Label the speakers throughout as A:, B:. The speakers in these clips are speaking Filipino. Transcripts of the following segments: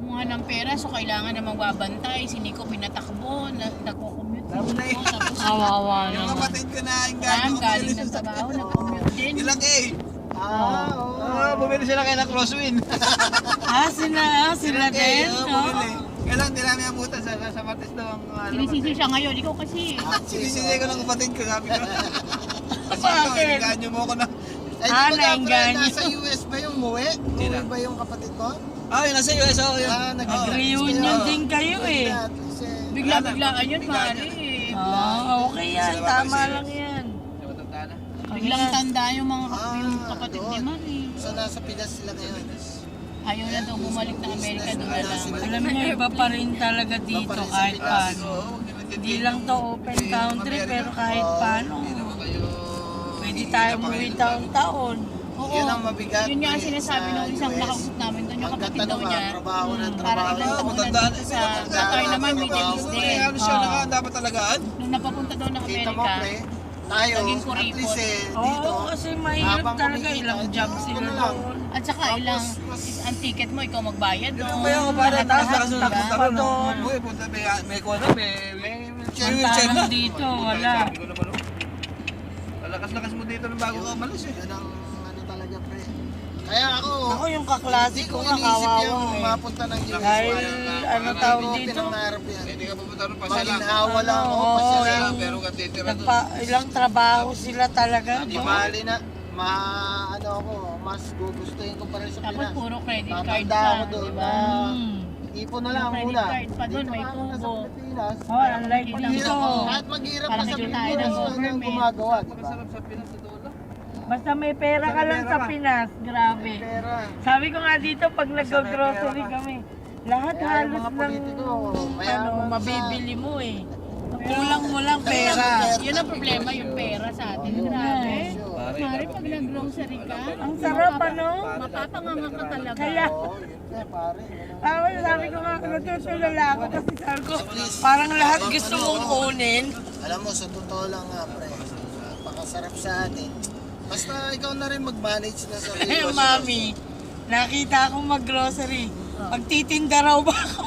A: kumuha ng pera, so kailangan na magbabantay. Si Nico pinatakbo, nagko-commute si Nico, tapos
B: Awawa
C: Yung
B: naman.
C: kapatid ko na yung
A: galing ng trabaho, nag-commute din.
C: Ilang eh. Bumili sila kay na Crosswind.
B: Sila din, no?
C: Bumili. Kailan di namin abutan sa Martes daw ang
A: Sinisisi siya ngayon, ikaw kasi.
C: sinisisi ko ng kapatid ko, sabi ko. Kasi ikaw,
B: Bakit?
C: inigaan mo ko na.
B: Nainganyo.
D: Nasa US ba yung muwi? Muwi ba yung kapatid ko?
C: Yun nasa US, yun.
B: Nag-reunion din kayo eh.
A: Bigla-biglaan yun, pare.
B: Okay yan. Tama lang yan.
A: Biglang tanda yung mga yung kapatid ni Mari.
D: So nasa Pinas sila ngayon.
A: Ayaw na daw bumalik ng Amerika, doon na lang.
B: Alam niyo, iba pa rin talaga dito kahit paano. Hindi lang to open country pero kahit paano. Pwede tayo umuwi taon-taon.
A: Oo,
D: Yun ang mabigat.
A: yun nga ang sinasabi ng isang
D: US.
A: nakausap namin doon, yung kapatid daw
D: Pagkatanong
A: niya.
D: trabaho ng
A: Para
D: trabaho.
A: ilang taon na dito sa Qatar naman, Middle East din.
C: Ano siya, dapat talagaan?
A: Nung napapunta daw ng
D: Kita mo,
A: Amerika,
D: pre, tayo,
A: Naging
D: at
A: kuripot.
D: least dito.
B: Oo, kasi mahirap
D: habang
B: talaga.
D: kumikita,
B: Ilang job
D: dito
B: sila
D: na lang.
B: doon.
A: at saka ilang, ang ticket mo, ikaw magbayad doon.
C: Kaya ako para taas na kasunod
B: Lahat
C: punta
B: pa
C: ron.
B: doon.
C: Uy, punta may kuha na, may wheelchair na.
B: Mantarang dito, wala.
C: Sabi ko naman, Lakas-lakas mo dito nang bago ka umalis eh.
D: Yun ang ano talaga, pre. Kaya ako
B: Yung kaklase
D: hindi
B: ko
D: ko
B: nga
D: iniisip yung
B: kawawa eh.
D: mapunta ng US.
B: Dahil ano tawag
D: Hindi ko
B: dito?
D: pinangarap yan.
C: Hindi ka pupunta ron, pasya lang.
D: Maginhawa lang ako,
B: Oo,
D: pasya
B: yung-
D: lang.
C: Pero ka titira doon.
B: Ilang trabaho sila talaga.
D: Di
B: no?
D: bali na, ano ako, mas gugustuhin ko pa rin sa
A: Tapos
D: Pinas.
A: puro credit card
D: Tatanda
A: pa,
D: ako doon
A: di
D: na
A: ba?
D: ipon na lang
A: Yung credit
D: muna.
A: card pa doon,
D: Dito
A: may
D: ako nasa
A: tubo.
D: Pilipinas.
B: Unlike dito.
D: Kahit maghirap
A: Parang
D: ka sa
A: medyo tayo
D: Pilipinas,
A: ng
D: ano ang
A: government.
D: gumagawa, di ba?
C: Masarap sa Pinas, totoo lang.
B: Basta may pera ka lang sa Pinas, grabe.
D: Pera.
B: Sabi ko nga dito, pag nag-grocery kami, lahat
D: Kaya yung
B: halos
D: mga
B: ng
D: politiko, mayaman sa-
B: mabibili mo eh. Kulang mo lang
A: Pera.
B: pera.
A: Yun ang problema, yung pera sa atin. Grabe. Mari, pag nag-grocery ka,
B: Ang sarap ano?
A: mapapanganga ka talaga.
B: Kaya,
D: Oo, yun nga, pare.
B: sabi ko nga, natutulala ako kasi sabi ko, parang lahat gusto mong kunin.
D: Alam mo, sa totoo lang nga, pre, napakasarap sa atin. Basta ikaw na rin mag-manage na sa
B: Eh, mami, nakita akong mag-grocery. Magtitinda raw ba ako?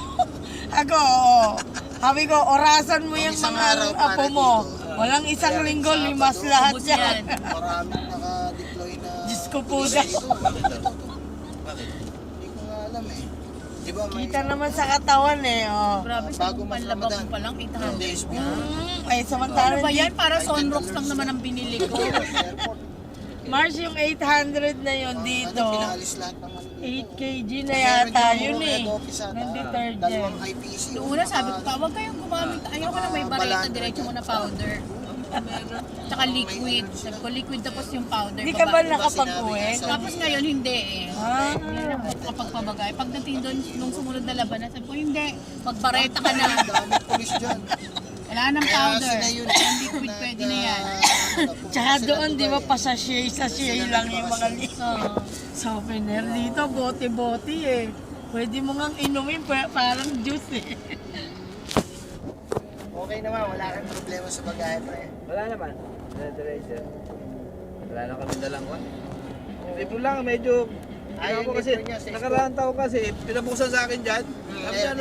B: Ako, oo. Sabi ko, orasan mo yung
D: Isang
B: mga
D: araw para
B: apo mo.
D: dito.
B: Walang isang linggo, limas lahat
A: Ubus
B: yan.
A: yan.
D: Maraming naka-deploy na...
B: Diyos ko po siya.
D: Bakit? Hindi ko nga alam eh. Di ba may...
B: Kita naman sa katawan eh. Oh.
A: Grabe, sa
D: Bago mas
A: panlabang
D: Ramadan.
A: mo pa lang, 800
D: days
A: na.
B: Ay,
A: Ano
B: samantalang
A: ba yan? Para sunrocks lang naman ang binili ko.
D: Airport.
B: Mars yung 800 na yun dito.
D: Ano, pinalis lahat ng ano.
B: 8 kg na yata yun eh. Ng detergent.
D: Dalawang IPC.
A: Noong una sabi ko pa, huwag kayong gumamit. Ayoko na may bareta, diretso mo na powder. Tsaka liquid. Sabi ko, liquid tapos yung powder.
B: Hindi ka ba
A: baba.
B: nakapag-uwi?
A: Tapos ngayon, hindi eh.
B: Ah,
A: Hindi na kapag pabagay. Pagdating doon, nung sumunod na labanan, sabi ko, hindi. Magbareta ka na.
D: Dami pulis dyan.
A: Wala nang
D: Kaya
A: powder.
D: sila yun.
A: Yung liquid pwede na yan.
B: tsaka doon, di ba, pasashay lang yung mga
A: Oo.
B: souvenir dito, bote-bote eh. Pwede mo ngang inumin, parang juice eh.
D: Okay naman, wala kang problema sa bagahe, pre.
C: Wala naman. Wala na kami dalang kwan. Ito lang, medyo...
D: Ay,
C: Ako
D: yung
C: kasi,
D: libre niya, sa
C: nakaraang taon kasi, pinabuksan sa akin dyan.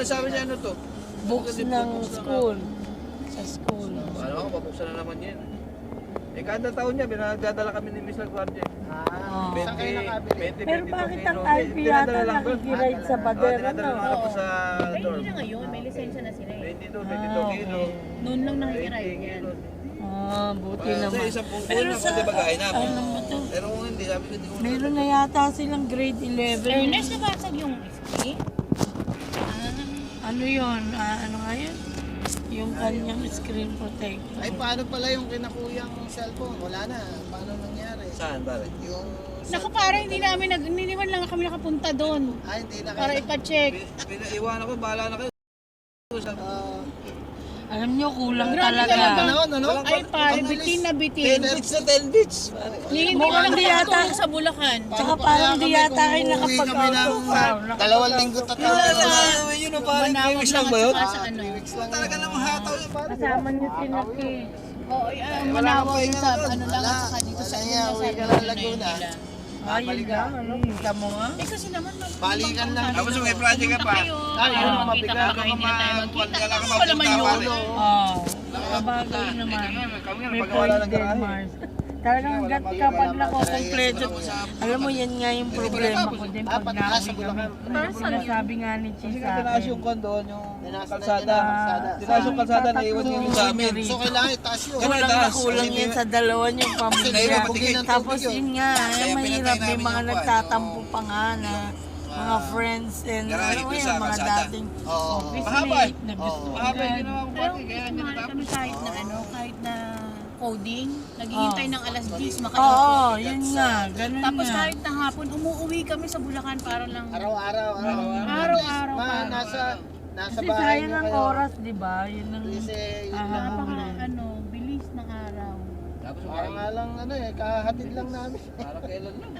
C: Sabi niya, ano to?
B: Books ng school. Sa school.
C: Ano ako, pabuksan na naman yan. Eh, kada taon niya, pinagdadala kami ni Miss Lagwardia.
D: Ah, saan kayo nakabili?
B: Pero bakit ang IP yata nakikiride sa pader,
C: Dinadala
B: ano?
C: na ako sa
A: Ay,
C: dorm.
A: hindi na ngayon. May lisensya na sila eh.
C: 22 kilo.
A: Noon lang nakikiride yan.
B: Buti
C: Sa
B: naman.
C: isang pungkol
B: Pero
C: na,
B: sa,
C: pwede bagahin na.
B: ano mo to?
C: Pero kung hindi, sabi ko, hindi ko
B: Meron na yata silang grade 11.
A: Ernest, nabasag yung whiskey?
B: Ano yun? Ano nga yun? Yung kanyang screen protector.
D: Ay, paano pala yung kinakuyang cellphone? Wala na. Paano nangyari?
C: Saan, pare?
D: Yung...
A: Naku, parang hindi naman lang kami nakapunta doon.
D: Ay, hindi na
A: Para
D: kayo.
A: ipa-check.
C: Pinaiwan ako, bahala na kayo.
B: Alam nyo, kulang
A: Grabe
B: talaga.
D: Ano, ano?
A: Ay, pare, bitin na bitin.
C: 10 bits na 10 bits.
A: Hindi
B: Mukhang
A: mo
B: di
A: lang
B: yata-
A: nakatulong sa Bulacan.
B: Tsaka parang di yata kayo nakapag-out of town.
D: 2 linggo tatawag.
C: Yun o, parang 3
A: Manawag
C: weeks
A: lang
C: lang ba yun?
A: at saka sa ano.
C: Talaga namang hataw yun, pare.
B: Kasama nyo si Naki.
A: Oo, manawag yun sa ano lang at saka dito sa
D: Wala yan, uwi ka
A: sa
D: ng Laguna.
B: Ayun lang, ano, kita mo nga.
A: Eh kasi naman,
D: Balikan lang.
C: Tapos may project ka pa.
A: Tayo, magkita ka kayo, hindi na tayo magkita. Ako naman yun.
B: Oo. Kabagay naman. May point din, Mars. Talagang hanggat kapag nakukompleto, alam mo yan nga yung problema ko din pag nauwi kami. Sinasabi nga ni
C: Kasi
B: Chi
C: nga
B: sa
C: tinaas
B: akin.
C: yung doon, yung
D: Tinaas na
C: kalsada.
D: yun,
C: Tinaas yung kalsada, naiwan yun yung sa amin.
D: So kailangan itaas yun.
C: Ganun.
B: Kulang na kulang yan sa dalawa niyong pamilya.
C: Naiwan,
B: Tapos yun nga,
C: Kaya
B: mahirap
C: pinatay
B: may
C: namin
B: mga
C: yung
B: nagtatampo pa nga na mga friends and
C: Garahe
B: ano
C: ko
B: yan,
C: sa
B: mga
C: kalsada.
B: dating
D: Oo.
B: office
C: Mahaba
B: mate,
C: eh.
B: nag-gusto
C: Mahaba yung ginawa ko
A: Pero
C: project, kaya hindi
A: mahal
C: natapos.
A: kami kahit na ano, kahit na coding, naghihintay ng alas 10,
B: Oo,
A: makaipon.
B: yun nga, ganun
A: Tapos
B: nga.
A: kahit na hapon, umuwi kami sa Bulacan para lang.
D: Araw-araw.
A: Araw-araw
D: Ma,
A: pa.
D: nasa
B: Kasi
D: bahay
B: sayang
D: nyo
B: ang
D: kayo.
B: oras, di ba? Yun ang
D: Kasi yun lang.
A: Napaka ano, bilis ng araw.
C: Tapos
D: Parang nga lang ano eh, kahatid lang namin.
C: parang kailan lang.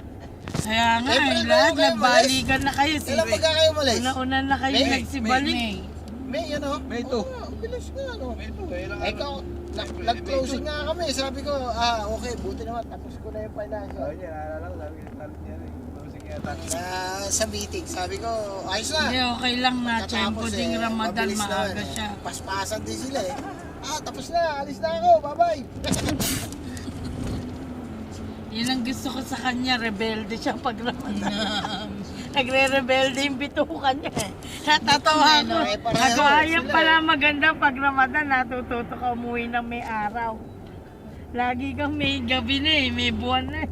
B: Kaya nga,
D: Siyempre,
B: eh, lahat
D: kayo
B: nagbalikan na kayo.
D: Kailan pagka kayo malis?
B: Una-una na kayo
D: May-
B: nagsibalik.
A: May.
D: May ano?
C: May two.
D: Oo, ang bilis nga ano.
C: May ito, kailan
D: Eh, ikaw, nag-closing nga kami. Sabi ko, okay, buti naman. Tapos ko na yung financial.
C: Oh, yan, naalala ko, sabi ko, talit niya rin. Closing yata.
D: Sa meeting, sabi ko, ayos na.
B: Hindi, okay lang na. Tiyempo
D: Pagkatapos,
B: ding Ramadan,
D: mabilis
B: maaga
D: naman,
B: siya.
D: Paspasan din sila eh. Tapos na, alis na ako, bye-bye.
B: Yun ang gusto ko sa kanya, rebelde siya pag Ramadan. Nagre-rebelde yung bitukan niya eh. Natatawa ko. Nagawayan pala maganda pag Ramadan, natututo ka umuwi ng may araw. Lagi kang may gabi na eh, may buwan na eh.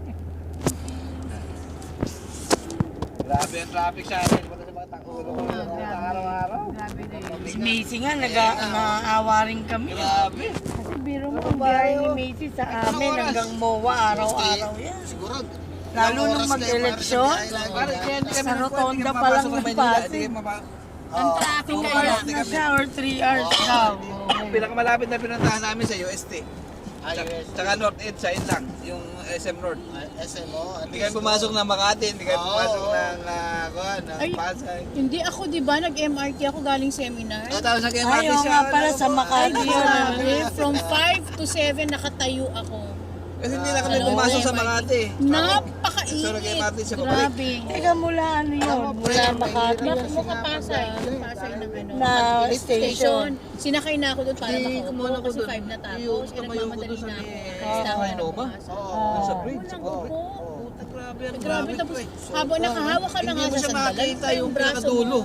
C: Grabe ang traffic sa atin. Punta sa mga takulo ko araw-araw.
A: Grabe na yun.
B: Si Macy nga, nag-aawa rin kami.
C: Grabe.
B: Kasi biro mo, ang biyahe ni Macy sa amin hanggang MOA, araw-araw yan.
D: Siguro.
B: Lalo nung mag-eleksyon,
C: Pare, kaya hindi kami
B: sa
C: nagpwede
B: Rotonda
C: kami
B: pa lang
C: mapasok ng
B: ng
C: Maynila.
B: Pasig.
C: Hindi kami
A: Ang traffic
B: 2
A: kaya.
B: hours na siya or 3 hours daw.
C: Ang pinakamalapit na pinuntahan namin sa UST. Tsaka North End, sa lang, yung SM North.
D: SMO.
C: Hindi kami pumasok ng Makati, hindi kami
D: Oo.
C: pumasok ng
A: Ay.
C: Pasay.
A: Hindi ako, di ba, nag-MRT ako galing seminar.
C: Tapos
B: Ay,
C: nag-MRT
B: oo
C: siya.
B: nga pala
C: ano
B: sa
C: po.
B: Makati yun.
A: Grabe, from 5 to 7 nakatayo ako.
C: Kasi hindi na kami
A: Ano,
C: pumasok sa
A: MRT.
C: Makati. So,
A: Napakainit.
C: nag-MRT siya pabalik.
A: Grabe.
B: Teka, mula ano yun? Mula Makati
A: Mukha Pasay. Pasay ng ano.
B: na station.
A: Sinakay na ako doon para makaupo
C: kumuha ako
A: kasi
C: doon.
A: 5 na tapos.
C: Yung
A: Eh,
C: tumayo ko
A: nagmamadali
C: doon sa
A: na ako.
C: may-
A: Listahan
C: Ano
A: ng
C: ba?
A: bus.
C: Sa bridge.
A: Walang upo.
C: Puta, grabe ang
A: Grabe, tapos habang nakahawak ka na
C: Hindi
A: nga
C: mo
A: sa
C: siya
A: sandalan,
C: makakita
A: pa
C: yung
A: braso
C: pinakadulo.
A: mo.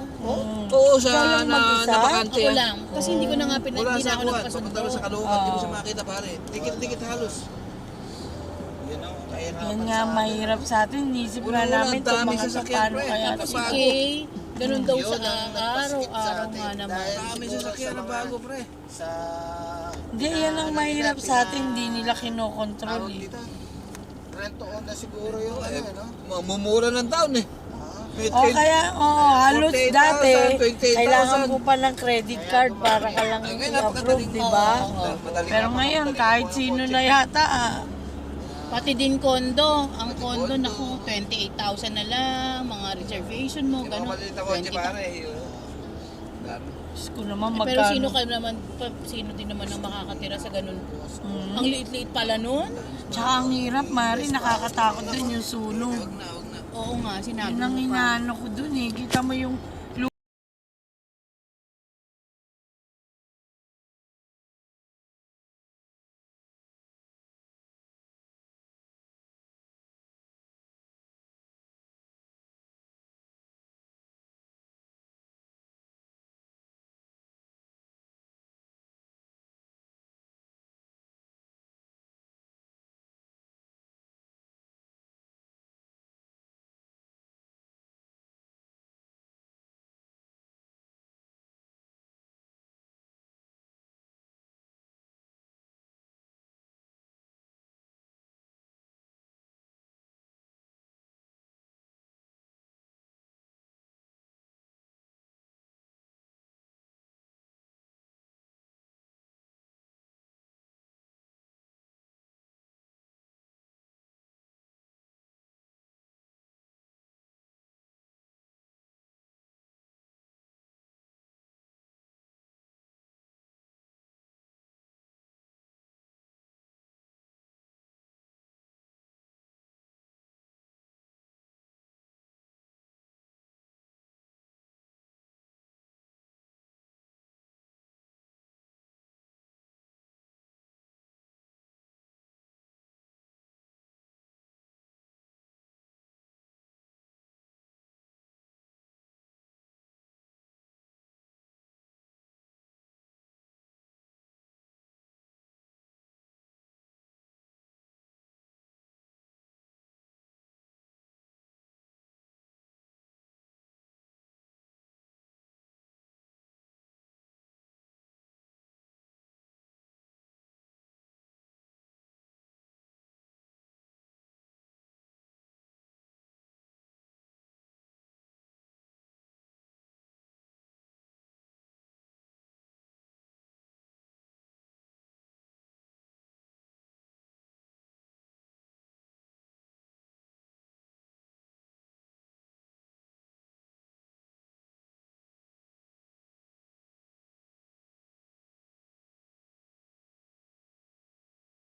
C: Oo, sa
B: Ikaw lang mag-isa?
C: napakante.
A: Ako lang. Kasi hindi ko na nga
C: Wala
A: hindi na
C: sa
A: ako
C: kuwan,
A: nagpasundo.
C: papunta rin sa Caloocan, hindi mo siya makita pare. Dikit-dikit halos.
B: Yan nga, mahirap sa atin. Inisip nga
C: Wala,
B: namin
C: ang dami
B: kung mga
C: sasakyan,
B: paano
C: pre.
B: kaya.
A: Tapos si Kay, ganun daw sa
D: Yun ang nagpasikip sa
A: araw-araw
D: atin
A: nga naman.
D: dahil
C: Dami
D: siguro
C: sasakyan
D: sa
C: na
D: mga-
C: bago pre.
D: Sa...
B: Hindi, yan ang mahirap sa atin. Hindi nila kinokontrol
D: Tawag
B: eh.
D: dito. Rent to own na siguro yung ano, no?
C: Mumura ng taon eh. May
B: O kaya, oo, halos
C: 48,000,
B: dati,
C: 28,000.
B: kailangan mo pa ng credit card para ka lang
C: Ay, ngayon,
B: i-approve,
C: napakadaling.
B: di ba?
C: Madaling
B: Pero ngayon, kahit sino na yata,
A: Pati din kondo. Ang kondo, naku, 28,000 na lang. Mga reservation mo,
C: Hindi mo
A: ganun.
C: malita ko
A: 20,000.
C: pare. Dami.
B: Diyos ko naman
A: Eh, pero sino
B: magkano.
A: ka naman, sino din naman ang makakatira sa ganun?
B: Mm.
A: Ang liit-liit pala nun.
B: Tsaka ang hirap, Mari, nakakatakot din yung sunog.
A: Oo nga, sinabi
B: Yun ang
A: mo pa.
B: inaano ko dun eh. Kita mo yung